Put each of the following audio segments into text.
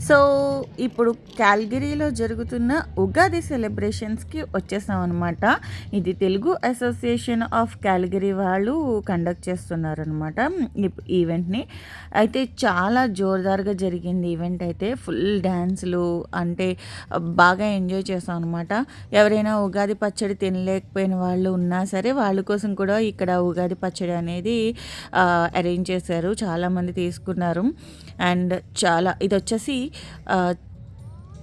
So ఇప్పుడు క్యాల్గరీలో జరుగుతున్న ఉగాది సెలబ్రేషన్స్కి వచ్చేసాం అనమాట. ఇది తెలుగు అసోసియేషన్ ఆఫ్ క్యాల్గరీ వాళ్ళు కండక్ట్ చేస్తున్నారనమాట ఈవెంట్ని. అయితే చాలా జోరుదారుగా జరిగింది ఈవెంట్. అయితే ఫుల్ డ్యాన్సులు అంటే బాగా ఎంజాయ్ చేసాం అనమాట. ఎవరైనా ఉగాది పచ్చడి తినలేకపోయిన వాళ్ళు ఉన్నా సరే వాళ్ళ కోసం కూడా ఇక్కడ ఉగాది పచ్చడి అనేది అరేంజ్ చేశారు. చాలామంది తీసుకున్నారు. అండ్ ఇది వచ్చేసి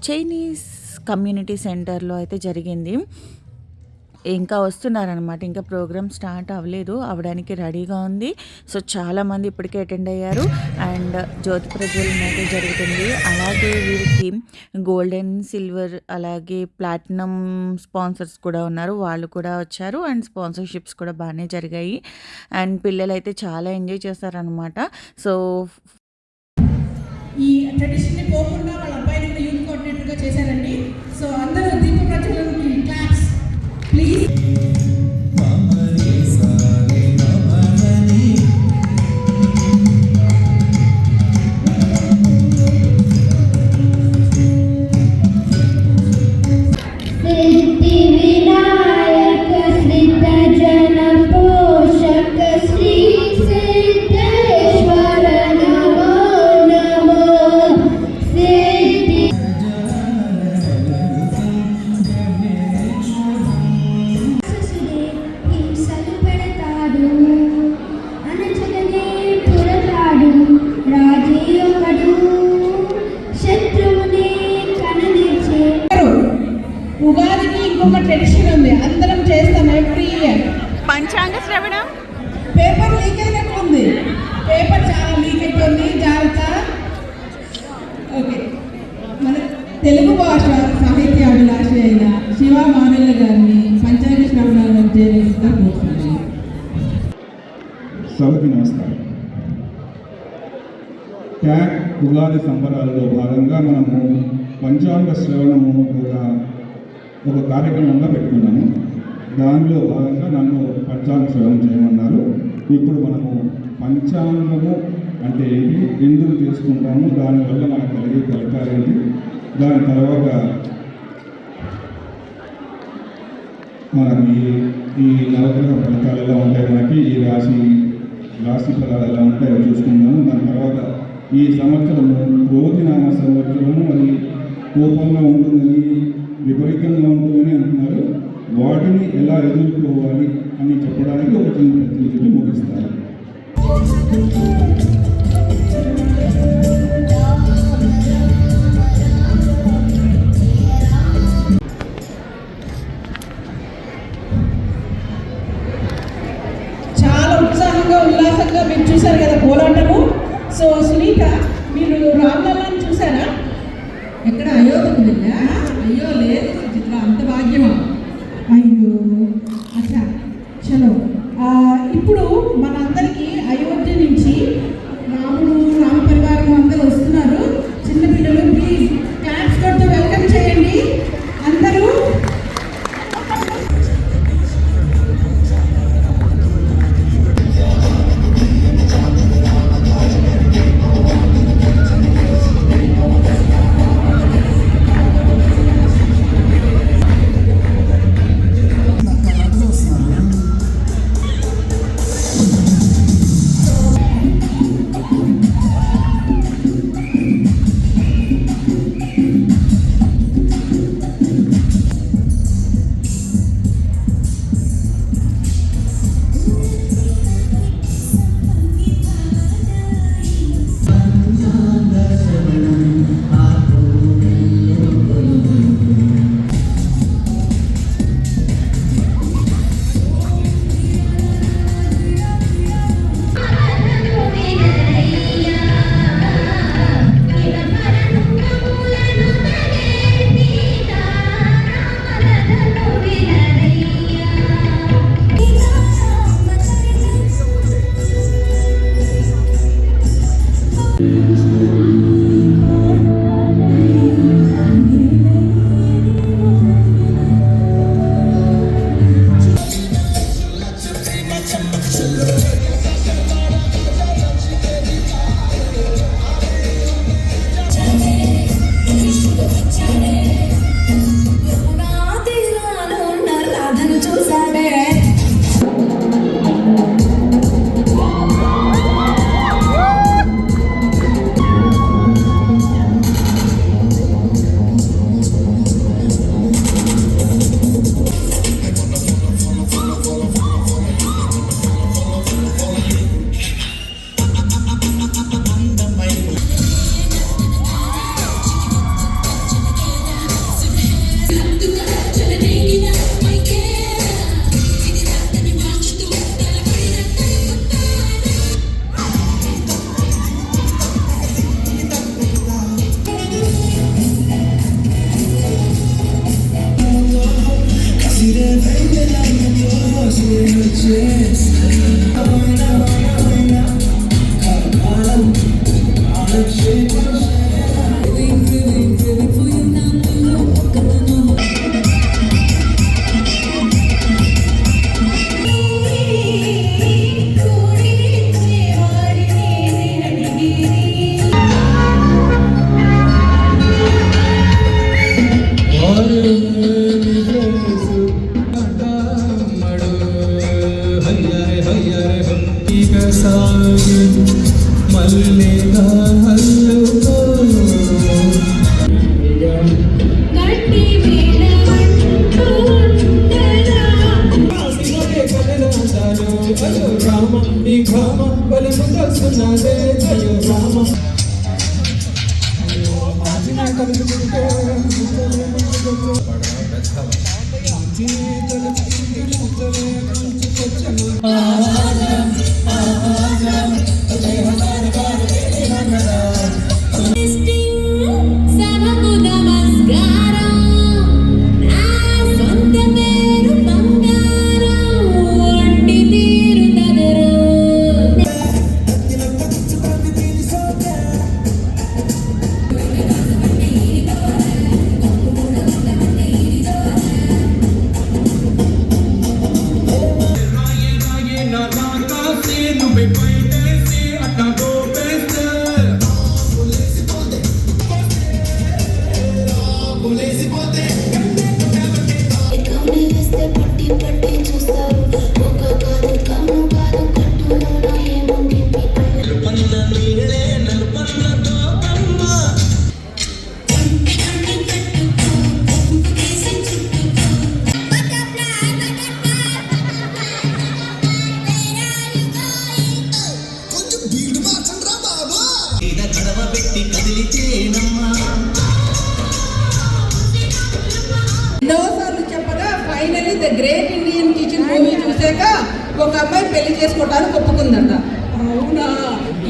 చైనీస్ కమ్యూనిటీ సెంటర్లో అయితే జరిగింది. ఇంకా వస్తున్నారనమాట. ఇంకా ప్రోగ్రామ్ స్టార్ట్ అవ్వలేదు, అవ్వడానికి రెడీగా ఉంది. సో చాలామంది ఇప్పటికే అటెండ్ అయ్యారు. అండ్ జ్యోతి ప్రజ్వలన అయితే జరుగుతుంది. అలాగే వీరికి గోల్డెన్, సిల్వర్, అలాగే ప్లాటినం స్పాన్సర్స్ కూడా ఉన్నారు. వాళ్ళు కూడా వచ్చారు. అండ్ స్పాన్సర్షిప్స్ కూడా బాగానే జరిగాయి. అండ్ పిల్లలు అయితే చాలా ఎంజాయ్ చేస్తారనమాట. సో ఈ ట్రెడిషన్ని పోకుండా వాళ్ళ అబ్బాయిని కూడా యూత్ కోఆర్డినేటర్గా చేశారండి. సో అందరూ దీప ప్రజ్వలనకి క్లాప్స్ ప్లీజ్. ఉగాదికి ఇంకొక ట్రెడిషన్ ఉంది, అందరం చేస్తాం ఎవ్రీ ఇయర్. పంచాంగ శ్రవణం. పేపర్ లీక్ అయినట్టుంది, పేపర్ చాలా లీక్ అవుతుంది, జాగ్రత్త. ఓకే, మన తెలుగు భాష సాహిత్య అభిలాష అయిన శివ మానయ్య గారిని పంచాంగ శ్రవణాలను చేయాల్సిందిగా కోరుతున్నాను. సభకి నమస్కారం. ట్యాగ్ ఉగాది సంబరాలలో భాగంగా మనము పంచాంగ శ్రవణము ఒక కార్యక్రమంగా పెట్టుకున్నాము. దానిలో భాగంగా నన్ను పంచాంగ శ్రవణం చేయమన్నారు. ఇప్పుడు మనము పంచాంగము అంటే ఏంటి, ఎందుకు తీసుకుంటాము, దానివల్ల మనకు కలిగే ఫలితాలు ఏంటి, దాని తర్వాత మనకి ఈ నవగ్రహ ఫలితాలు ఎలా ఉంటాయి, మనకి ఈ రాశి ఫలాలు ఎలా ఉంటాయో చూసుకుందాము. దాని తర్వాత ఈ సంవత్సరము క్రోధినామ సంవత్సరము, అది కోపంగా ఉంటుందని, విపరీతంగా ఉంటుందని అంటున్నారు. వాటిని ఎలా ఎదుర్కోవాలి అని చెప్పడానికి ఒక చిన్న ప్రతినిధులు ముగిస్తారు. చాలా ఉత్సాహంగా ఉల్లాసంగా మీరు చూశారు కదా కోలాటము. సో సునీత, మీరు రామ్లల్లాని చూసారా? ఎక్కడ అయోధ్య ఉందా? అయ్యో లేదు చిత్ర, అంత భాగ్యమా? అయ్యో అచ్చా చలో. ఇప్పుడు మనందరికీ అయోధ్య నుంచి రాముడు, రామ పరివారం అందరూ వస్తున్నారు. చిన్నపిల్లలు ప్లీజ్ క్లాప్స్ కొడుతూ వెల్కమ్ చేయండి అందరూ. ఎన్నోసార్లు చెప్పగా finally the great Indian kitchen movie చూసాక ఒక అమ్మాయి పెళ్లి చేసుకోవడానికి ఒప్పుకుందంట. అవునా,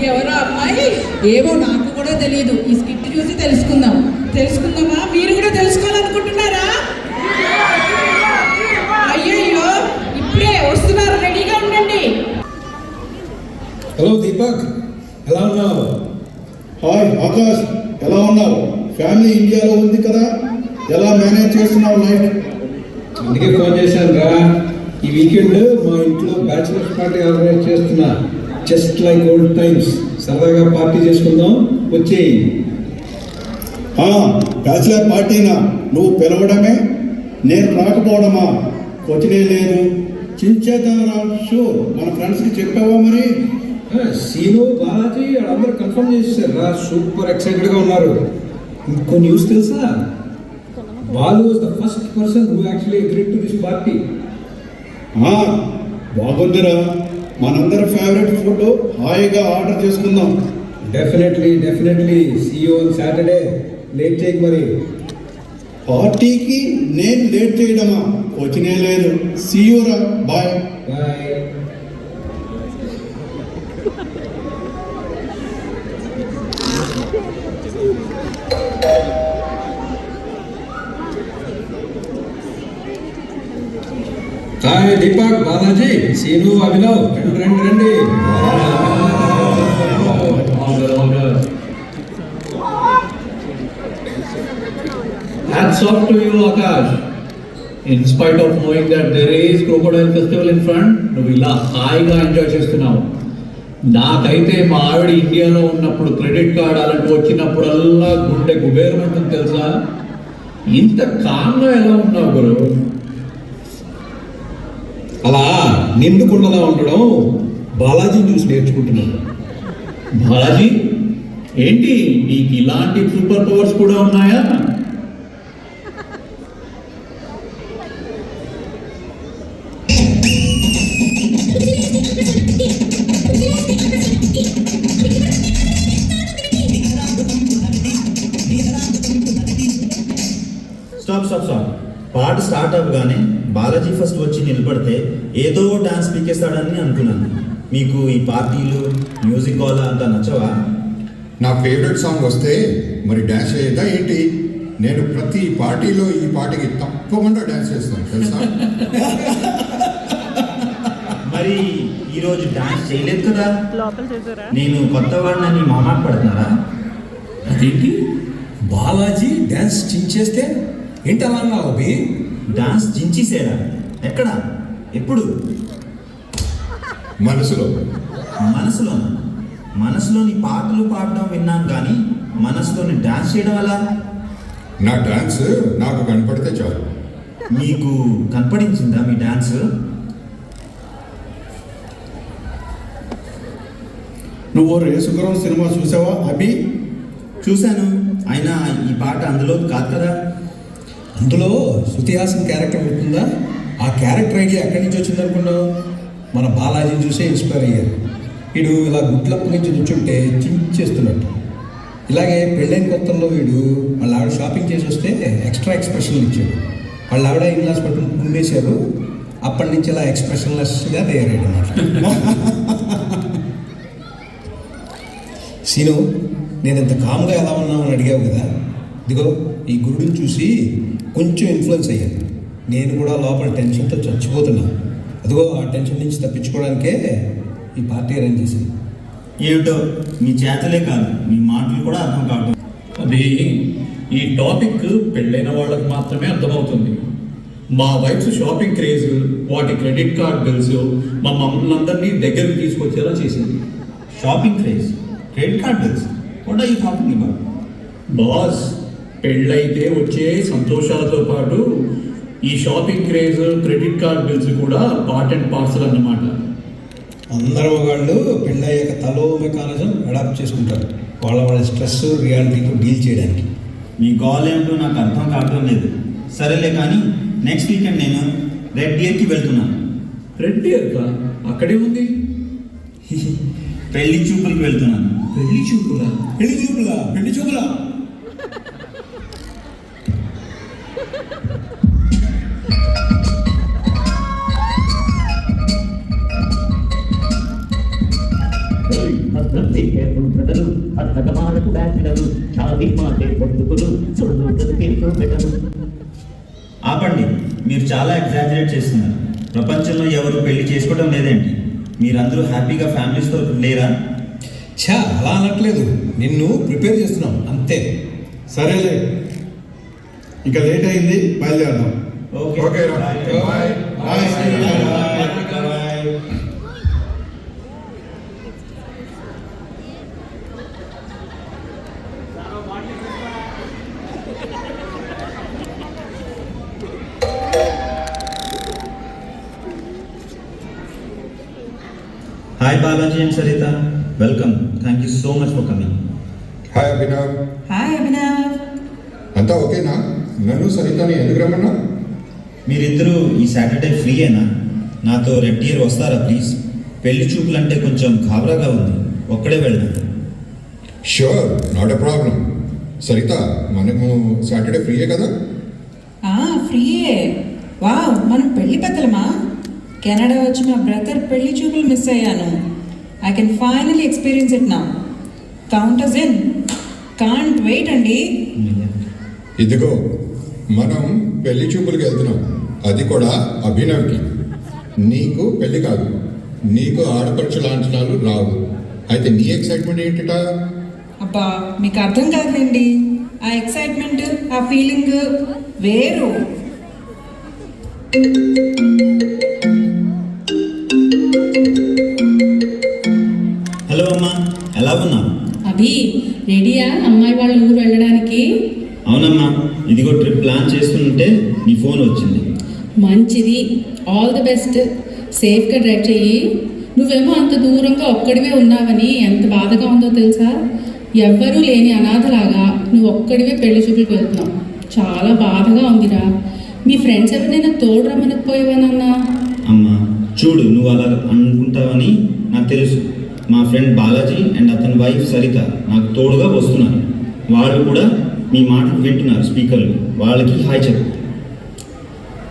ఎవరో అమ్మాయి ఏమో నాకు కూడా తెలియదు. ఈ స్కిట్ చూసి తెలుసుకుందామా? మీరు కూడా తెలుసుకోవాలనుకుంటున్నారా? అయ్యయ్యో, ఇప్పుడే వస్తున్నారు, రెడీగా ఉండండి. హలో దీపక్, ఎలా ఉన్నావు? హాయ్ ఆకాష్, ఎలా ఉన్నావు? ఫ్యామిలీ ఇండియాలో ఉంది కదా, ఎలా మేనేజ్ చేస్తున్నావు లైఫ్? అందుకే ఫోన్ చేశాను రా. ఈ వీకెండ్ మా ఇంట్లో బ్యాచిలర్స్ పార్టీ ఆర్గనైజ్ చేస్తున్నా. జస్ట్ లైక్ ఓల్డ్ టైమ్స్, సరదాగా పార్టీ చేసుకుందాం, వచ్చేయి. బ్యాచిలర్ పార్టీనా? నువ్వు పిలవడమే, నేను రాకపోవడమా? వచ్చినే లేదు. చించేద్దారా షో. మన ఫ్రెండ్స్కి చెప్పావా మరి? సీను, బాలాజీ వాళ్ళందరూ కన్ఫర్మ్ చేసేసారు రా. సూపర్ ఎక్సైటెడ్గా ఉన్నారు. ఇంకో న్యూస్ తెలుసా? Balu was the first person who actually agreed to this party. బాగుందిరా. మనందరి ఫేవరెట్ ఫుడ్ హాయిగా ఆర్డర్ చేసుకుందాం. Definitely see you on Saturday. Late చేయకు మరి. పార్టీకి నేను లేట్ చేయడమా? వచ్చినే లేదు. సీ యూ రా, bye. Bye. Hi Deepak, Balaji, Seenu, Abhinav, రండి. Hats off to you, Akash. In spite of knowing that there is Crocodile Festival in front, నువ్వు ఇలా హాయిగా ఎంజాయ్ చేస్తున్నావు. నాకైతే మా ఆవిడ ఇండియాలో ఉన్నప్పుడు క్రెడిట్ కార్డ్ అలాంటి వచ్చినప్పుడల్లా గుండె గుబేరమంటుంది తెలుసా. ఇంత కామ్గా ఎలా ఉన్నావు గురు? అలా నిండుకుండలా ఉండడం బాలాజీని చూసి నేర్చుకుంటున్నాను. బాలాజీ, ఏంటి నీకు ఇలాంటి సూపర్ పవర్స్ కూడా ఉన్నాయా? స్టాప్. పాట స్టార్ట్ అవ్వగానే బాలాజీ ఫస్ట్ వచ్చి నిలబడితే ఏదో డాన్స్ పీకేస్తాడని అనుకున్నాను. మీకు ఈ పార్టీలు, మ్యూజిక్ గోలా అంతా నచ్చవా? నా ఫేవరెట్ సాంగ్ వస్తే మరి డ్యాన్స్ చేయదా ఏంటి? నేను ప్రతి పార్టీలో ఈ పాటకి తప్పకుండా డ్యాన్స్ చేస్తాను తెలుసా. మరి ఈరోజు డాన్స్ చేయలేదు కదా? లోపల చేసారా? నేను కొత్త వాడినని మామాట పడుతున్నారా? అదేంటి బాలాజీ డ్యాన్స్ చించేస్తే ఏంటి అలా అన్నావు అభి? డాన్స్ చించేసారా? ఎక్కడ? ఎప్పుడు? మనసులో. మనసులోని పాటలు పాడడం విన్నాను కానీ మనసులోని డాన్స్ చేయడం అలా? నా డాన్స్ నాకు కనపడితే చాలు. మీకు కనపడించిందా మీ డాన్స్? నువ్వు రేసుగురం సినిమా చూసావా అభి? చూశాను, అయినా ఈ పాట అందులో కాదు కదా. అందులో శృతి హాసన్ క్యారెక్టర్ ఉంటుందా? ఆ క్యారెక్టర్ ఐడియా ఎక్కడి నుంచి వచ్చిందనుకున్నావు? మన బాలాజీని చూసే ఇన్స్పైర్ అయ్యారు. వీడు ఇలా గుడ్లప్ప నుంచి నుంచుంటే చించేస్తున్నట్టు. ఇలాగే పెళ్ళైన కొత్తల్లో వీడు వాళ్ళ ఆవిడ షాపింగ్ చేసి వస్తే ఎక్స్ట్రా ఎక్స్ప్రెషన్లు ఇచ్చాడు. వాళ్ళ ఆవిడ ఇన్లాస్ పట్టుకుని కుండేశారు. అప్పటి నుంచి ఇలా ఎక్స్ప్రెషన్లెస్గా తయారయ్యాడు అన్నమాట. సీను, నేను ఇంత కామ్గా ఎలా ఉన్నామని అడిగావు కదా, ఇదిగో ఈ గురుడిని చూసి కొంచెం ఇన్ఫ్లుయెన్స్ అయ్యాను. నేను కూడా లోపల టెన్షన్తో చచ్చిపోతున్నాను. అదిగో ఆ టెన్షన్ నుంచి తప్పించుకోవడానికే ఈ పార్టీ అరేంజ్ చేసింది. ఏమిటో మీ చేతలే కాదు మీ మాటలు కూడా అర్థం కావడం. అది ఈ టాపిక్ పెళ్ళైన వాళ్ళకి మాత్రమే అర్థమవుతుంది. మా వైఫ్ షాపింగ్ క్రేజ్, వాటి క్రెడిట్ కార్డ్ బిల్స్ మా మమ్మల్ని అందరినీ దగ్గరికి తీసుకొచ్చేలా చేసింది. Shopping craze, credit card bills, what are you talking about? Boss, పెళ్ళైతే వచ్చే సంతోషాలతో పాటు ఈ shopping craze, credit card bills కూడా పార్ట్ అండ్ పార్సల్ అన్నమాట. అందరూ వాళ్ళు పెళ్ళయ్యాక తలో మెకానిజం అడాప్ట్ చేసుకుంటారు వాళ్ళ స్ట్రెస్ రియాలిటీతో డీల్ చేయడానికి. మీ గోల్ ఏమిటో నాకు అర్థం కావడం లేదు. సరేలే కానీ నెక్స్ట్ వీకెండ్ నేను రెడ్ డియర్కి వెళ్తున్నాను. రెడ్ డియర్ అక్కడే ఉంది. పెళ్లి చూపులకి వెళ్తున్నాను. పెళ్లి చూపులా? పెళ్లి చూపులా? ఆపండి, మీరు చాలా ఎగ్జాజరేట్ చేస్తున్నారు. ప్రపంచంలో ఎవరు పెళ్లి చేసుకోవడం లేదేంటి? మీరందరూ హ్యాపీగా ఫ్యామిలీస్తో లేరా? అలా అనట్లేదు, నిన్ను ప్రిపేర్ చేస్తున్నాం అంతే. సరేలే, ఇంకా లేట్ అయింది, బయలుదేరదాం. ఓకే రా. Bye. Hi Balaji and Saritha, welcome. Thank you so much for coming. Hi Abhinav. Hi Abhinav. అంతా ఓకేనా? నన్ను సరితని ఎందుకు రమ్మన్నా? మీరిద్దరూ ఈ సాటర్డే ఫ్రీయేనా? నాతో రెడ్ డియర్ వస్తారా ప్లీజ్? పెళ్లి చూపులంటే కొంచెం గాబరాగా ఉంది, ఒక్కడే వెళ్దాం. Sure, not a problem. Saritha, మనము సాటర్డే ఫ్రీయే కదా? ఫ్రీయే. వావ్, మనం పెళ్లి పెద్దలమా? కెనడా వచ్చి మా బ్రదర్ పెళ్లి చూపులు మిస్ అయ్యాను. I can finally experience it now. Count us in. Can't wait అండి. ఇదిగో మనం పెళ్లి చూపులకు వెళ్తున్నాం, అది కూడా అభినవ్కి. నీకు పెళ్లి కాదు, నీకు ఆడపడుచు లాంఛనాలు రావు. అయితే నీ ఎక్సైట్మెంట్ ఏంటిట? అబ్బా, మీకు అర్థం కాదులేండి. ఆ ఎక్సైట్మెంట్, ఆ ఫీలింగ్ వేరు. హలో అమ్మా, ఎలా ఉన్నావు? అభి, రెడీయా అమ్మాయి వాళ్ళ ఊరు వెళ్ళడానికి? అవునమ్మా, ఇదిగో ట్రిప్ ప్లాన్ చేస్తుంటే నీ ఫోన్ వచ్చింది. మంచిది, ఆల్ ది బెస్ట్. సేఫ్గా డ్రైవ్ చెయ్యి. నువ్వేమో అంత దూరంగా ఒక్కడివే ఉన్నావని ఎంత బాధగా ఉందో తెలుసా? ఎవ్వరూ లేని అనాథలాగా నువ్వు ఒక్కడివే పెళ్లి చూపులకు వెళ్తున్నావు. చాలా బాధగా ఉందిరా. మీ ఫ్రెండ్స్ ఎవరినైనా తోడు రమ్మనకపోయేవానన్నా? అమ్మా చూడు, నువ్వు అలా అనుకుంటావని నాకు తెలుసు. మా ఫ్రెండ్ బాలాజీ అండ్ అతని వైఫ్ సరిత నాకు తోడుగా వస్తున్నారు. వాళ్ళు కూడా మీ మాటలు వింటున్నారు స్పీకర్లు. వాళ్ళకి హాయ్ చెప్పు.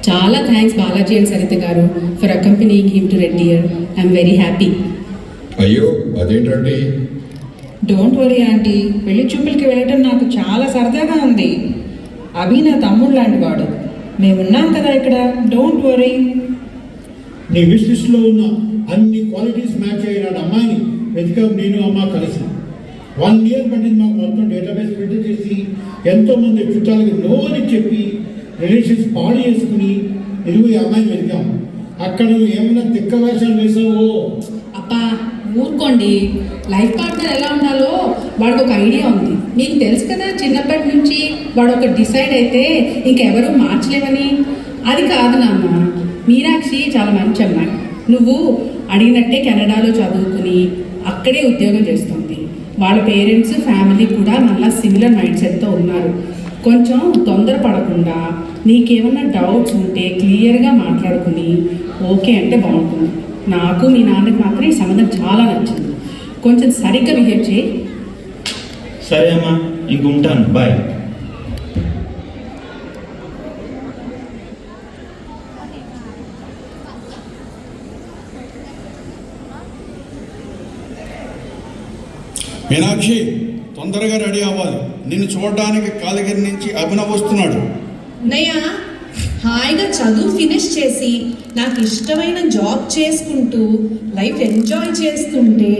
చాలా థ్యాంక్స్ బాలాజీ అండ్ సరిత గారు for accompanying him to red dear. I'm very happy. అయ్యో, అదేంటండి? డోంట్ వరీ ఆంటీ, పెళ్లి చూపులకి వెళ్ళటం నాకు చాలా సరదాగా ఉంది. అభి నా తమ్ముడు లాంటి వాడు. మేమున్నాం కదా ఇక్కడ, డోంట్ వరీ. నీ విష్ లిస్ట్లో ఉన్న అన్ని క్వాలిటీస్ మ్యాచ్ అయిన అమ్మాయిని వెతికాం నేను అమ్మ కలిసి. 1 year పట్టింది మాకు మొత్తం డేటాబేస్ ప్రింట్ చేసి ఎంతోమంది చుట్టాలకి నో అని చెప్పి రిలేషన్స్ పాడు చేసుకుని ఈ అమ్మాయిని వెతికాం. అక్కడ నువ్వు ఏమైనా తిక్క వేషాలు వేసావో. అబ్బా ఊరుకోండి, లైఫ్ పార్ట్నర్ ఎలా ఉండాలో వాడికి ఒక ఐడియా ఉంది. మీకు తెలుసు కదా, చిన్నప్పటి నుంచి వాడు ఒక డిసైడ్ అయితే ఇంకెవరూ మార్చలేమని. అది కాదు నాన్న, మీనాక్షి చాలా మంచి అమ్మాయి. నువ్వు అడిగినట్టే కెనడాలో చదువుకుని అక్కడే ఉద్యోగం చేస్తుంది. వాళ్ళ పేరెంట్స్ ఫ్యామిలీ కూడా మళ్ళీ సిమిలర్ మైండ్ సెట్తో ఉన్నారు. కొంచెం తొందరపడకుండా నీకేమన్నా డౌట్స్ ఉంటే క్లియర్గా మాట్లాడుకుని ఓకే అంటే బాగుంటుంది. నాకు మీ నాన్నకి మాత్రం ఈ సంబంధం చాలా నచ్చింది. కొంచెం సరిగ్గా బిహేవ్ చేయి. సరే అమ్మా, ఇంక ఉంటాను, బాయ్. మీనాక్షి, తొందరగా రెడీ అవ్వాలి. నిన్ను చూడడానికి కాలిగిరి నుంచి అభినవ్ వస్తున్నాడు. అన్నయ్య, హాయిగా చదువు ఫినిష్ చేసి నాకు ఇష్టమైన జాబ్ చేసుకుంటూ లైఫ్ ఎంజాయ్ చేస్తుంటే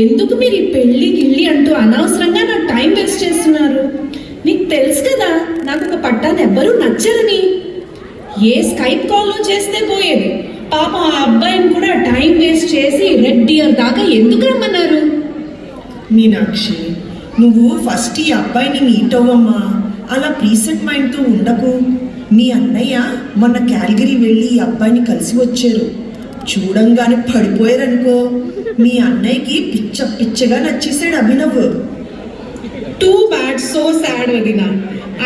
ఎందుకు మీరు ఈ పెళ్ళి గిళ్ళి అంటూ అనవసరంగా నా టైం వేస్ట్ చేస్తున్నారు? నీకు తెలుసు కదా నాకు ఒక పట్టాన్ని ఎవ్వరూ నచ్చరని. ఏ స్కైప్ కాల్లో చేస్తే పోయేది. పాపం ఆ అబ్బాయిని కూడా టైం వేస్ట్ చేసి రెడ్ డియర్ దాకా ఎందుకు రమ్మన్నారు? మీనాక్షి, నువ్వు ఫస్ట్ ఈ అబ్బాయిని మీట్ అవ్వమ్మా. అలా ప్రీసెట్ మైండ్తో ఉండకు. మీ అన్నయ్య మొన్న క్యాల్గరీ వెళ్ళి ఈ అబ్బాయిని కలిసి వచ్చారు. చూడంగానే పడిపోయారనుకో. మీ అన్నయ్యకి పిచ్చ పిచ్చగా నచ్చేసాడు Abhinav. Too bad, so sad వదిన.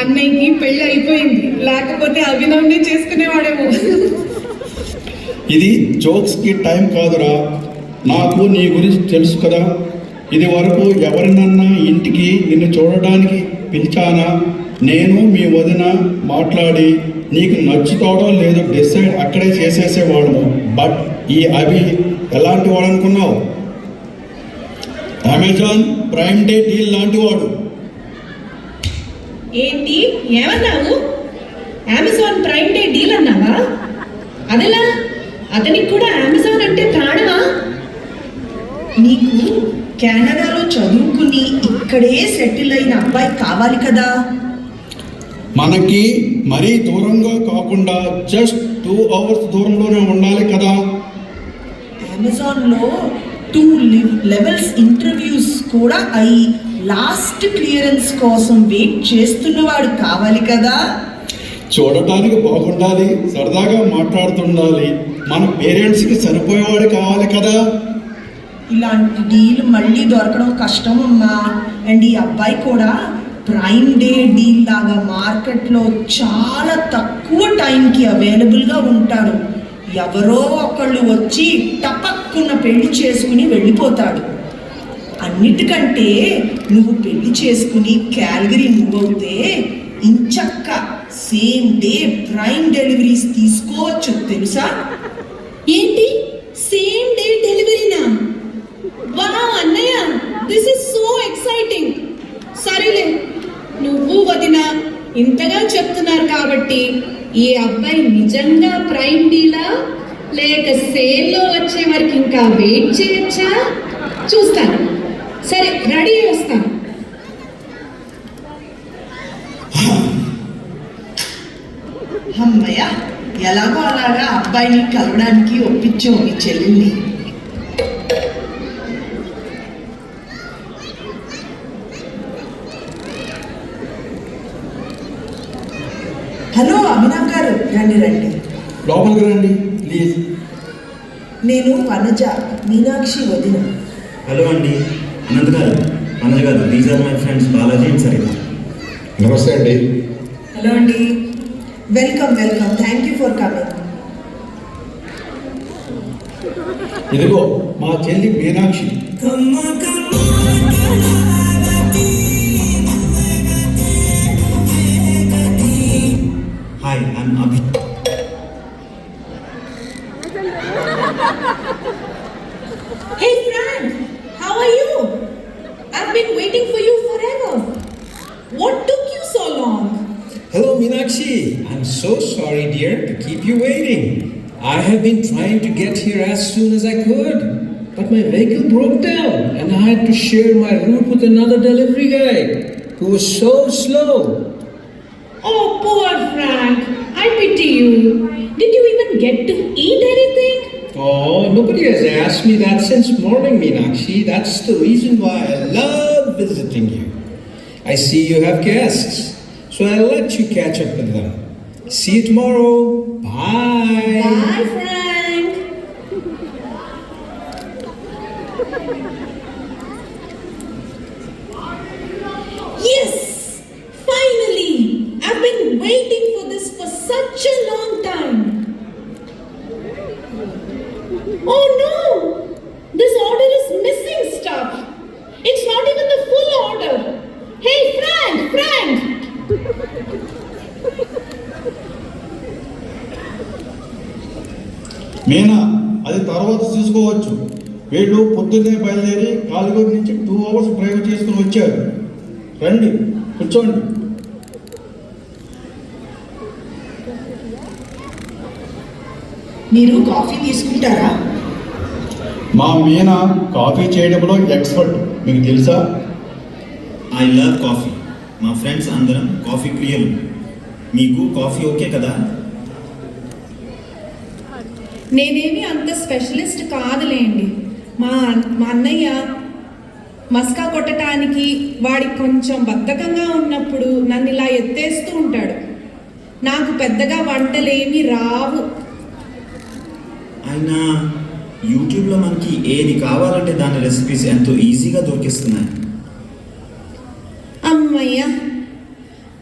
అన్నయ్యకి పెళ్ళి అయిపోయింది, లేకపోతే అభినవ్ని చేసుకునేవాడేమో. ఇది జోక్స్కి టైం కాదురా. నాకు నీ గురించి తెలుసు కదా. ఇది వరకు ఎవరినన్నా ఇంటికి నిన్ను చూడడానికి పిలిచానా? నేను మీ వదిన మాట్లాడి నీకు నచ్చుతాడో లేదో డిసైడ్ అక్కడే చేసేసేవాడము. బట్ ఈ అభి ఎలాంటి వాడు అనుకున్నావు? అమెజాన్ ప్రైమ్ డే డీల్ లాంటి వాడు. ఏంటి ఏమన్నావు? అమెజాన్ ప్రైమ్ డే డీల్ అన్నావా? అదెలా? అతనికి కూడా అమెజాన్ అంటే ప్రాణమా? నీకు కెనడాలో చదువుకుని ఇక్కడే సెటిల్ అయిన అబ్బాయి కావాలి కదా. మనకి మరీ దూరంగా కాకుండా జస్ట్ 2 hours దూరంలోనే ఉండాలి కదా. అమెజాన్లో 2 levels ఇంటర్వ్యూస్ కూడా అయి లాస్ట్ క్లియరెన్స్ కోసం వెయిట్ చేస్తున్నవాడు కావాలి కదా. చూడటానికి బాగుండాలి, సరదాగా మాట్లాడుతుండాలి, మన పేరెంట్స్కి సరిపోయేవాడు కావాలి కదా. ఇలాంటి డీల్ మళ్ళీ దొరకడం కష్టం అమ్మా. అండ్ ఈ అబ్బాయి కూడా ప్రైమ్ డే డీల్ లాగా మార్కెట్లో చాలా తక్కువ టైంకి అవైలబుల్గా ఉంటాడు. ఎవరో ఒకళ్ళు వచ్చి టపక్కున పెళ్లి చేసుకుని వెళ్ళిపోతాడు. అన్నిటికంటే నువ్వు పెళ్లి చేసుకుని క్యాల్గరీ మూవ్ అవుతే ఇంచక్క సేమ్ డే ప్రైమ్ డెలివరీస్ తీసుకోవచ్చు తెలుసా? ఏంటి సేమ్ డే డెలివరీనా? వావ్ అన్నయ్య, దిస్ ఇస్ సో ఎక్సైటింగ్. సరేలే, నువ్వు వదిన ఇంతగా చెప్తున్నారు కాబట్టి ఈ అబ్బాయి నిజంగా ప్రైమ్ డీలా లేక సేల్లో వచ్చే వరకు ఇంకా వెయిట్ చేయొచ్చా? చూస్తాను. సరే, రెడీ వస్తాను. అమ్మయ్య, ఎలాగో అలాగా అబ్బాయిని కలవడానికి ఒప్పించావు మీ చెల్లెల్ని. హలో అభినవ్ గారు, రండి రండి. లోపలికి రండి ప్లీజ్. నేను వనజ, మీనాక్షి వదిన. హలో అండి, అనంత్ గారు, అనజ గారు, these are my friends Balaji and Saritha. నమస్తే అండి. హలో అండి, welcome welcome, thank you for coming. ఇదిగో మా చెల్లి Meenakshi. Hi, I'm Abhi. Hey Frank, how are you? I've been waiting for you forever. What took you so long? Hello, Meenakshi. I'm so sorry, dear, to keep you waiting. I have been trying to get here as soon as I could, but my vehicle broke down and I had to share my route with another delivery guy who was so slow. Oh, poor Frank. I pity you. Did you even get to eat anything? Oh, nobody has asked me that since morning, Meenakshi. That's the reason why I love visiting you. I see you have guests, so I'll let you catch up with them. See you tomorrow. Bye. Bye, Frank. Yes! Finally! I've been waiting for this for such a long time. Oh no! This order is missing stuff. It's not even the full order. Hey, Frank! Meena, అది తర్వాత చూసుకోవచ్చు. వీళ్ళు పొద్దున్నే బయలుదేరి కాలిగూరు నుంచి 2 hours drive చేసుకుని వచ్చారు. రండి, కూర్చోండి. మీరు కాఫీ తీసుకుంటారా? మా మీనా కాఫీ చేయడంలో ఎక్స్పర్ట్, మీకు తెలుసా? I love coffee. మా ఫ్రెండ్స్ అందరం కాఫీ ప్రియులు. మీకు కాఫీ ఓకే కదా? నేనేమి అంత స్పెషలిస్ట్ కాదులేండి. మా అన్నయ్య మస్కా కొట్టడానికి వాడికి కొంచెం బద్ధకంగా ఉన్నప్పుడు నన్ను ఇలా ఎత్తేస్తూ ఉంటాడు. నాకు పెద్దగా వంటలేమీ రావు. అయినా యూట్యూబ్లో మనకి ఏది కావాలంటే దాని రెసిపీస్ ఎంతో ఈజీగా దొరికిస్తున్నాయి. అమ్మయ్య,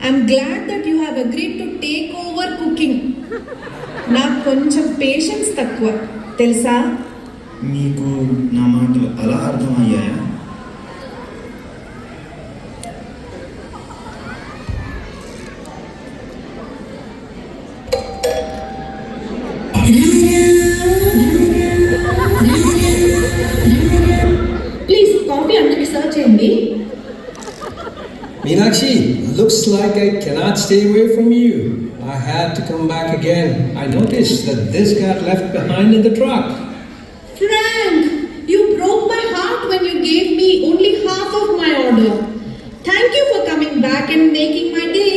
I'm glad that you have agreed to take over cooking. నాకు కొంచెం పేషెన్స్ తక్కువ తెలుసా? మీకు నా మాటలు అలా అర్థమయ్యాయా? ప్లీజ్ కాఫీ అందరికి సర్వ్ చేయండి. Meenakshi, looks like I cannot stay away from you. I had to come back again. I noticed that this got left behind in the truck. Frank, you broke my heart when you gave me only half of my order. Thank you for coming back and making my day.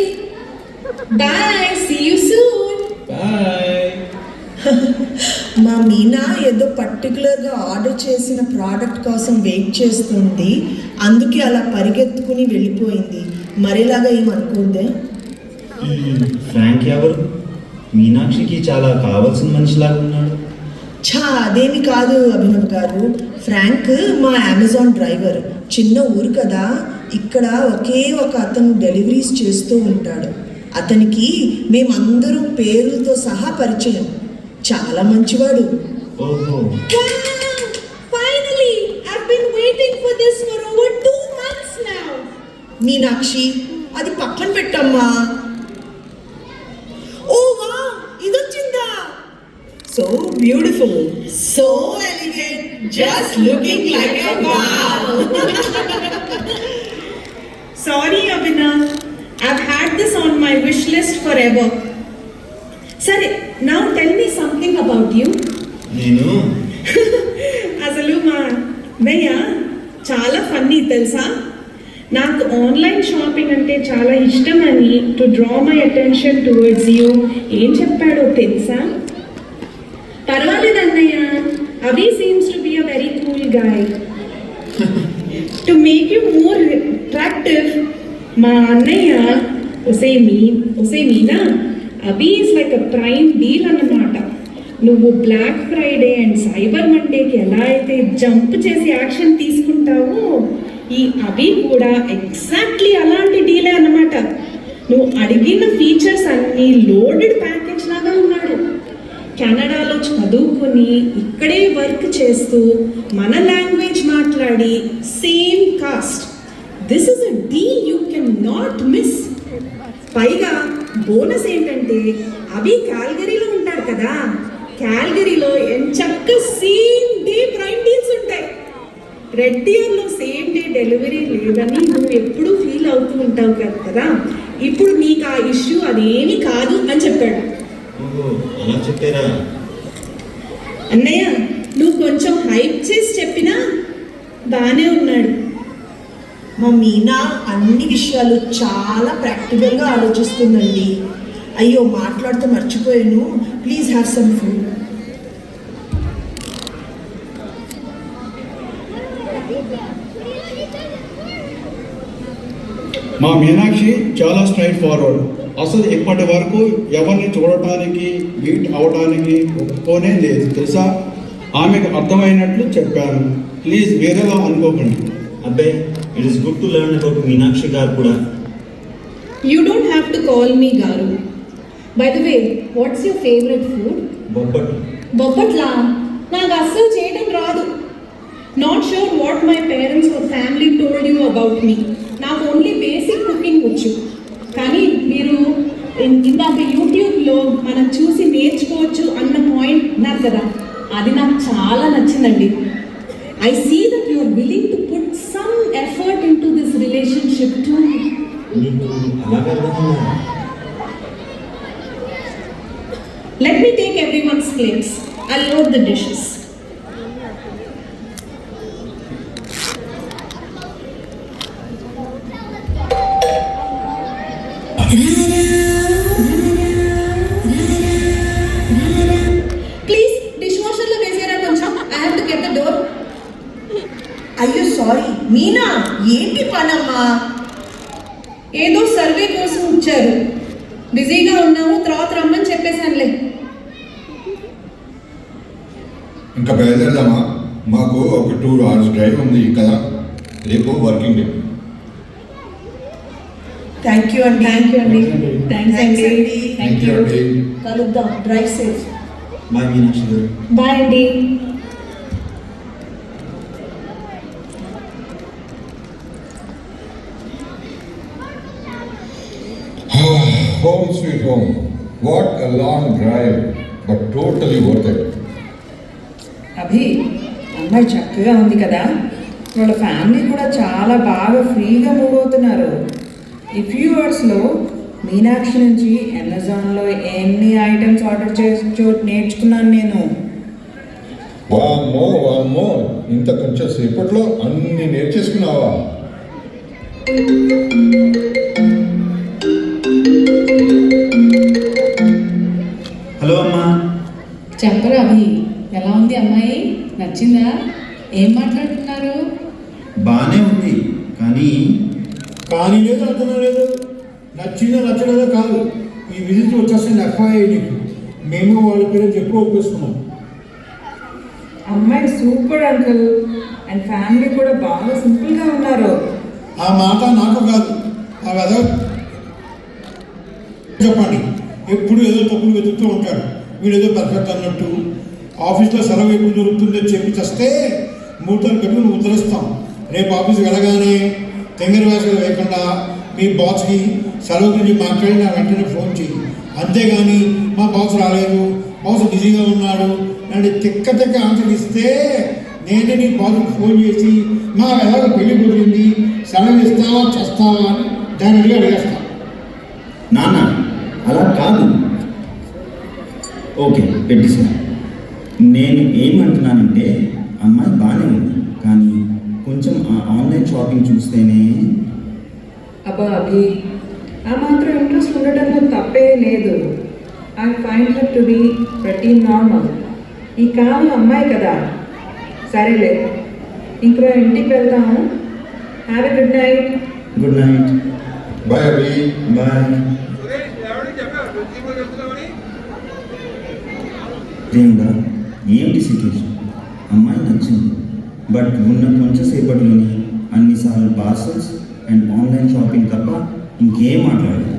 Bye, see you soon. Bye. మా మీనా ఏదో పర్టికులర్గా order చేసిన product కోసం wait చేస్తుంది, అందుకే అలా పరిగెత్తుకుని వెళ్ళిపోయింది. మరిలాగా ఏమనుకుందే? ఫ్రాంక్ ఎవరు? మీనాక్షికి చాలా కావాల్సిన మనిషిలాగా ఉన్నాడు. అదేమి కాదు అభినవ్ గారు. ఫ్రాంక్ మా అమెజాన్ డ్రైవర్. చిన్న ఊరు కదా, ఇక్కడ ఒకే ఒక అతను డెలివరీస్ చేస్తూ ఉంటాడు. అతనికి మేమందరం పేర్లతో సహా పరిచయం. చాలా మంచివాడు. ఓహో, Finally, I've been waiting for this for over 2 months now. Meenakshi, అది పక్కన పెట్టమ్మా. ఓ వా, ఇదొచ్చిందా? So beautiful, so elegant, just looking like a wow. Sorry, Abhinav. I've had this on my wish list forever. Sare, now tell me something about you. నేను అసలు మా అన్నయ్య చాలా funny తెలుసా? నాకు ఆన్లైన్ షాపింగ్ అంటే చాలా ఇష్టమని to draw my attention towards you ఏం చెప్పాడో తెలుసా? పర్వాలేదు అన్నయ్య, అవి seems to be a very cool guy. To make you more attractive, మా అన్నయ్య ఒసే మీనా, అవి is like a prime deal అన్నమాట. నువ్వు బ్లాక్ ఫ్రైడే అండ్ సైబర్ మండేకి ఎలా అయితే జంప్ చేసి యాక్షన్ తీసుకుంటావో, ఈ అవి కూడా ఎగ్జాక్ట్లీ అలాంటి డీలే అన్నమాట. నువ్వు అడిగిన ఫీచర్స్ అన్నీ లోడెడ్ ప్యాకేజ్ లాగా ఉన్నాడు. కెనడాలో చదువుకొని ఇక్కడే వర్క్ చేస్తూ మన లాంగ్వేజ్ మాట్లాడి same cost. This is a deal you can not miss. పైగా బోనస్ ఏంటంటే అవి క్యాల్గరీలో ఉంటాడు కదా, క్యాల్గరీలో ఎంచక్క సేమ్ డే ప్రైమ్ డీల్స్ ఉంటాయి. రెడ్ డియర్లో సేమ్ డే డెలివరీ లేదని నువ్వు ఎప్పుడూ ఫీల్ అవుతూ ఉంటావు కదా, ఇప్పుడు నీకు ఆ ఇష్యూ అదేమీ కాదు అని చెప్పాడు. ఓహో, అలా చెప్పారా? అన్నయ్య నువ్వు కొంచెం హైప్ చేసి చెప్పినా బాగానే ఉన్నాడు. మా మీనా అన్ని విషయాలు చాలా ప్రాక్టికల్గా ఆలోచిస్తుందండి. అయ్యో మాట్లాడుతూ మర్చిపోయాను, ప్లీజ్ హ్యావ్ సమ్ ఫుడ్. మా మీనాక్షి చాలా స్ట్రైట్ ఫార్వర్డ్. అసలు ఇప్పటి వరకు ఎవరిని చూడటానికి మీట్ అవడానికి ఒప్పుకోనే లేదు తెలుసా. ఆమెకు అర్థమైనట్లు చెప్పాను, ప్లీజ్ వేరేలా అనుకోకండి. అబ్బాయి, it is good to learn about Meenakshi garu కూడా. You don't have to call me garu. By the way, what's your favourite food? బొబ్బట్లు. బొబ్బట్లా? నాకు అస్సలు చేయడం రాదు. Not sure what my parents or family told you about me. నాకు ఓన్లీ బేసిక్ కుకింగ్ వచ్చు. కానీ మీరు ఇందాక యూట్యూబ్లో మనం చూసి నేర్చుకోవచ్చు అన్న పాయింట్ నాకు కదా, అది నాకు చాలా నచ్చిందండి. I see that you are willing to put some effort into this relationship too. Let me take everyone's plates. I'll load the dishes. Please, dishwasher lo vesera koncham. I have to get the door. అయ్యో sorry Meena, ఏంటి పనమ్మా? ఏదో survey కోసం వచ్చారు, బిజీగా ఉన్నాము, తర్వాత రమ్మని చెప్పేశానులే. ఇంకా బయలుదేరదామా? మాకు ఒక 2 hours డ్రైవ్ ఉంది కదా, రేపు వర్కింగ్ డే. థ్యాంక్ యూ అండి. థ్యాంక్ యూ అండి. థ్యాంక్స్ అండి. థ్యాంక్ యూ అండి. కలుద్దాం. Drive safe. బాయ్ మీనాక్షి గారు. బాయ్ అండి. Home sweet home. What a long drive, but totally worth it. అభి, అమ్మాయి చక్కగా ఉంది కదా, వాళ్ళ ఫ్యామిలీ కూడా చాలా బాగా ఫ్రీగా మూవ్ అవుతున్నారు. ఈ ఫ్యూ అవర్స్లో మీనాక్షి నుంచి అమెజాన్లో ఎన్ని ఐటమ్స్ ఆర్డర్ చేసి నేర్చుకున్నాను నేను. వామ్మో, ఇంత కొంచెం సేపట్లో అన్ని నేర్చేసుకున్నావా? హలో అమ్మా. చెప్పరా అభి, ఎలా ఉంది అమ్మాయి? నచ్చిందా? ఏం మాట్లాడుతున్నారు? బాగానే ఉంది, కానీ లేదు, అర్థం లేదు. నచ్చిందో నచ్చలేదో కాదు, ఈ విజిట్ వచ్చేస్తుంది ఎఫ్ఐఐ నీకు. మేము వాళ్ళ పేరు చెప్పి ఒప్పేసుకున్నాం. అమ్మాయి సూపర్ అంకుల్, అండ్ ఫ్యామిలీ కూడా బాగా సింపుల్గా ఉన్నారు. ఆ మాట నాకు కాదు, ఆ కదా చెప్పండి. ఎప్పుడు ఏదో తప్పులు వెతుకుతూ ఉంటాడు, వీడు ఏదో పర్ఫెక్ట్ అన్నట్టు. ఆఫీస్లో సెలవు ఎప్పుడు దొరుకుతుందో చెప్పి చేస్తే ముహూర్తాలు పెట్టి నువ్వు ఉద్ధరిస్తాం. రేపు ఆఫీస్కి వెళ్ళగానే తెంగర వేషాలు వేయకుండా మీ బాస్కి సెలవు గురించి మాట్లాడి నా వెంటనే ఫోన్ చేయి. అంతేగాని మా బాస్ రాలేదు, బాస్ బిజీగా ఉన్నాడు అంటే తిక్క ఆన్సర్ ఇస్తే నేనే నీ బాస్కి ఫోన్ చేసి మా ఎలాగ పెళ్లి కుదిరింది, సెలవు ఇస్తావా చేస్తావా అని దానిగా అడిగేస్తాను. నాన్న అలా కాదు. ఓకే పెట్టేసా. నేను ఏమంటున్నానంటే అమ్మాయి బాగానే ఉంది, కానీ కొంచెం ఆన్లైన్ షాపింగ్ చూస్తేనే. అబ్బా అభి, ఆ మాత్రం ఇంట్రెస్ట్ ఉండటంలో తప్పే లేదు. I find her to be pretty normal. ఈ కాలం అమ్మాయి కదా. సరేలే, ఇంకో ఇంటికి వెళ్తాము. Have a good night. Good night. Bye Abhi. Bye. ప్రేమగా ఏంటి సిచ్యువేషన్? అమ్మాయి నచ్చింది, బట్ ఉన్న కొంచెం సేపట్లోని అన్నిసార్లు పార్సల్స్ అండ్ ఆన్లైన్ షాపింగ్ తప్ప ఇంకేం మాట్లాడలేదు.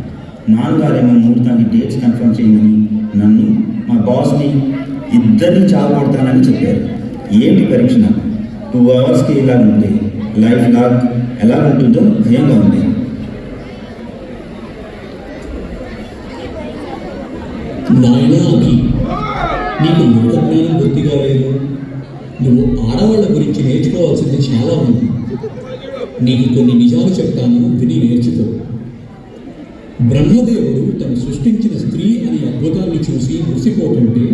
నాన్నగారేమో ముహూర్తానికి డేట్స్ కన్ఫర్మ్ చేయమని నన్ను, మా బాస్ని ఇద్దరిని చావకొడతానని చెప్పారు. ఏంటి పరీక్ష? 2 hours ఇలా ఉంటే లైఫ్ ఎలా ఉంటుందో భయంగా ఉంది. నాయనా అభి, నీకు లోక జ్ఞానం బొత్తిగా లేదు. నువ్వు ఆడవాళ్ళ గురించి నేర్చుకోవాల్సింది చాలా ఉంది. నీకు కొన్ని నిజాలు చెప్తాను, విని నేర్చుకో. బ్రహ్మదేవుడు తను సృష్టించిన స్త్రీ అనే అద్భుతాన్ని చూసి మురిసిపోతుంటే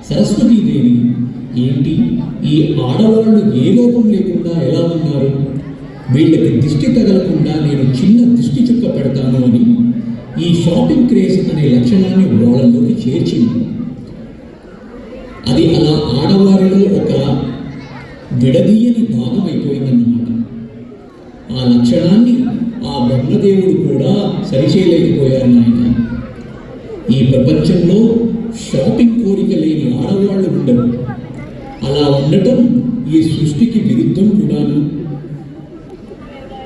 సరస్వతీదేవి ఏంటి ఈ ఆడవాళ్ళు ఏ లోపం లేకుండా ఎలా ఉన్నారు, వీళ్ళకి దిష్టి తగలకుండా నేను చిన్న దిష్టి చుక్క పెడతాను అని ఈ షాపింగ్ క్రేజ్ అనే లక్షణాన్ని వాళ్ళలోకి చేర్చింది. అది అలా ఆడవారిలో ఒక విడదీయని భాగం అయిపోయిందన్నమాట. ఆ లక్షణాన్ని ఆ బ్రహ్మదేవుడు కూడా సరిచేయలేకపోయారు నాయన. ఈ ప్రపంచంలో షాపింగ్ కోరిక లేని ఆడవాళ్ళు ఉండరు. అలా ఉండటం ఈ సృష్టికి విరుద్ధం కూడాను.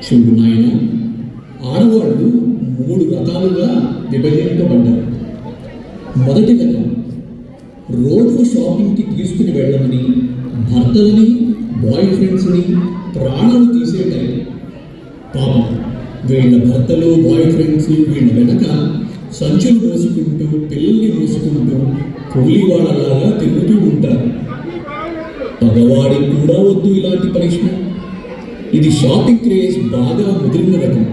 చూడు నాయన, ఆడవాళ్ళు 3 రకాలుగా విభజింపబడ్డారు. మొదటి రకం రోజు షాపింగ్కి తీసుకుని వెళ్ళమని భర్తలని, బాయ్ ఫ్రెండ్స్ని ప్రాణాలు తీసే టైం. పాపం వీళ్ళ భర్తలు, బాయ్ ఫ్రెండ్స్ వీళ్ళ వెనక సంచులు మోసుకుంటూ, పిల్లల్ని మోసుకుంటూ కూలీ వాళ్ళలాగా తిరుగుతూ ఉంటారు. మగవాడికి కూడా వద్దు ఇలాంటి పనిష్మెంట్. ఇది షాపింగ్ క్రేజ్ బాగా ముదిరిన రకం.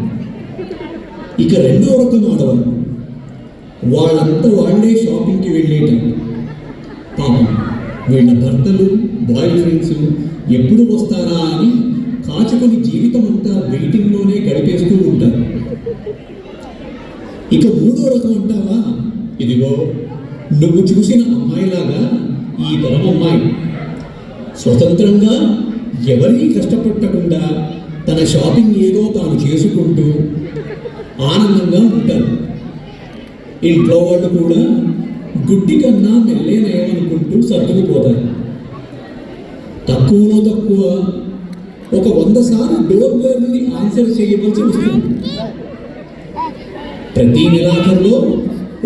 ఇక రెండో రకం ఆడవాళ్ళు, వాళ్ళంతా వాళ్ళే షాపింగ్కి వెళ్ళేటం. పాపం వీళ్ళ భర్తలు, బాయ్ ఫ్రెండ్స్ ఎప్పుడు వస్తారా అని కాచుకొని జీవితం అంతా వెయిటింగ్లోనే గడిపేస్తూ ఉంటారు. ఇక మూడో రకం అంటావా, ఇదిగో నువ్వు చూసిన అమ్మాయిలాగా ఈ తరం అమ్మాయి స్వతంత్రంగా ఎవరినీ కష్టపెట్టకుండా తన షాపింగ్ ఏదో తాను చేసుకుంటూ ఆనందంగా ఉంటారు. ఇంట్లో వాళ్ళు కూడా గుడ్డి కన్నా మెల్లేనేమనుకుంటూ సర్దుకుపోతారు. తక్కువలో తక్కువ ఒక 100 సార్లు డోర్ బెల్ని ఆన్సర్ చేయవలసి వస్తుంది. ప్రతి నెలాఖరులో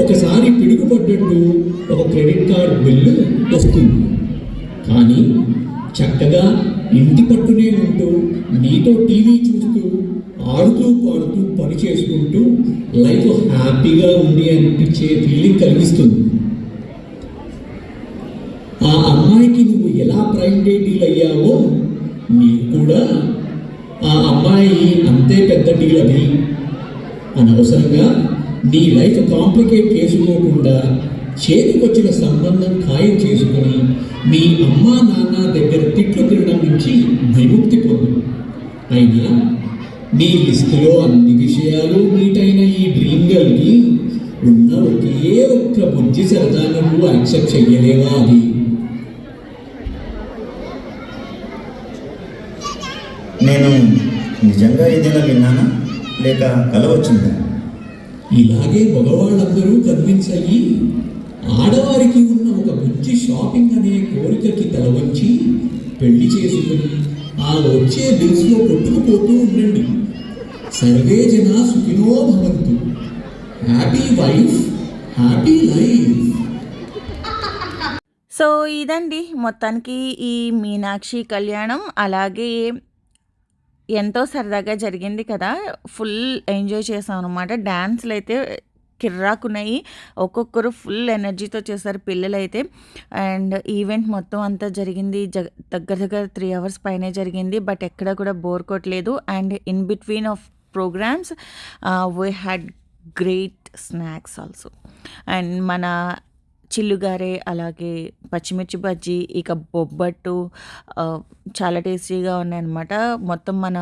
ఒకసారి పిడుగుపడ్డట్టు ఒక క్రెడిట్ కార్డ్ బిల్లు వస్తుంది. కానీ చక్కగా ఇంటి పట్టునే ఉంటూ నీతో టీవీ చూస్తూ ఆడుతూ పాడుతూ పని చేసుకుంటూ లైఫ్ హ్యాపీగా ఉంది అనిపించే ఫీలింగ్ కలిగిస్తుంది. ఆ అమ్మాయికి నువ్వు ఎలా ప్రైమ్ డే డీల్ అయ్యావో నీకు కూడా ఆ అమ్మాయి అంతే పెద్ద డీల్ అది. అనవసరంగా నీ లైఫ్ కాంప్లికేట్ చేసుకోకుండా చేతికొచ్చిన సంబంధం ఖాయం చేసుకుని మీ అమ్మా నాన్న దగ్గర తిట్లు తినడం నుంచి విముక్తి పొందు. అయినా నీ లిస్టులో అన్ని విషయాలు మీట్ అయిన ఈ డ్రీమ్ గర్ల్కి ఉన్న ఒకే ఒక్క బుద్ధి సరదా నువ్వు యాక్సెప్ట్ చెయ్యలేవా? అది నేను నిజంగా ఏదైనా విన్నానా లేక కల వచ్చిందా? ఇలాగే మగవాళ్ళందరూ కన్విన్స్ అయ్యి ఆడవారికి ఉన్న ఒక మంచి షాపింగ్ అనే కోరికకి తల వంచి పెళ్లి చేసుకుని ఆ వచ్చే బిల్స్లో కొట్టుకుపోతూ ఉండండి. సర్వే జన సుఖినో భవంతు. Happy wife, happy life. So ఇదండి మొత్తానికి ఈ మీనాక్షి కళ్యాణం. అలాగే ఎంతో సరదాగా జరిగింది కదా, ఫుల్ ఎంజాయ్ చేసాం అనమాట. డ్యాన్స్లు అయితే కిర్రాకున్నాయి, ఒక్కొక్కరు ఫుల్ ఎనర్జీతో చేశారు పిల్లలైతే. అండ్ ఈవెంట్ మొత్తం అంతా జరిగింది దగ్గర దగ్గర 3 hours పైనే జరిగింది. బట్ ఎక్కడ కూడా బోర్ కొట్టలేదు. And in between of programmes we had great snacks also. And మన చిల్లుగారే, అలాగే పచ్చిమిర్చి బజ్జీ, ఇక బొబ్బట్టు చాలా టేస్టీగా ఉన్నాయన్నమాట. మొత్తం మన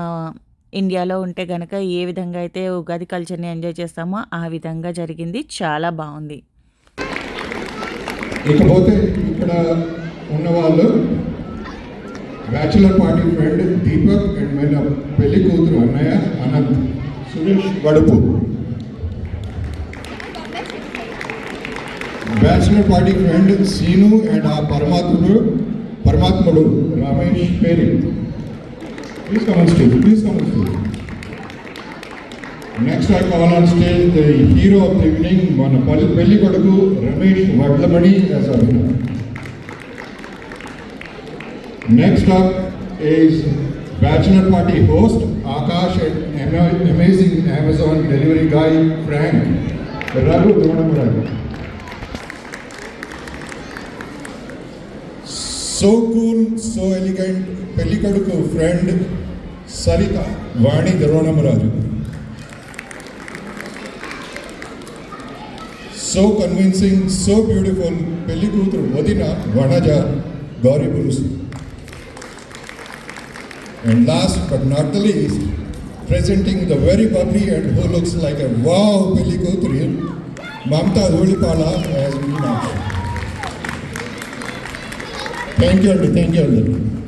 ఇండియాలో ఉంటే కనుక ఏ విధంగా అయితే ఉగాది కల్చర్ని ఎంజాయ్ చేస్తామో ఆ విధంగా జరిగింది. చాలా బాగుంది. ఇకపోతే ఇక్కడ ఉన్నవాళ్ళు bachelor party friend Deepak and మన పెళ్లి కూతురు అన్నయ్య Anant, Suresh Vadupu. Bachelor party friend Seenu and ఆ పరమాత్ముడు రమేష్ పేరు. Please come on stage. Please come on stage. Next I call on stage the hero of the evening, మన పెళ్లి కొడుకు Ramesh Vadlamani as our winner. Next up is bachelor party host Akash and amazing Amazon delivery guy Frank Raghu Dronamurali. So cool, so elegant, పెళ్లి కొడుకు friend Saritha వాణి ద్రోణమరాజు. So convincing, so beautiful, పెళ్లి కూతురు వదిన Vanaja Gauri Purusu. And last but not the least, presenting the very bubbly and who looks like a wow Pelli Koothuru, Mamta Dhulipala as Meenakshi. Thank you, Andy.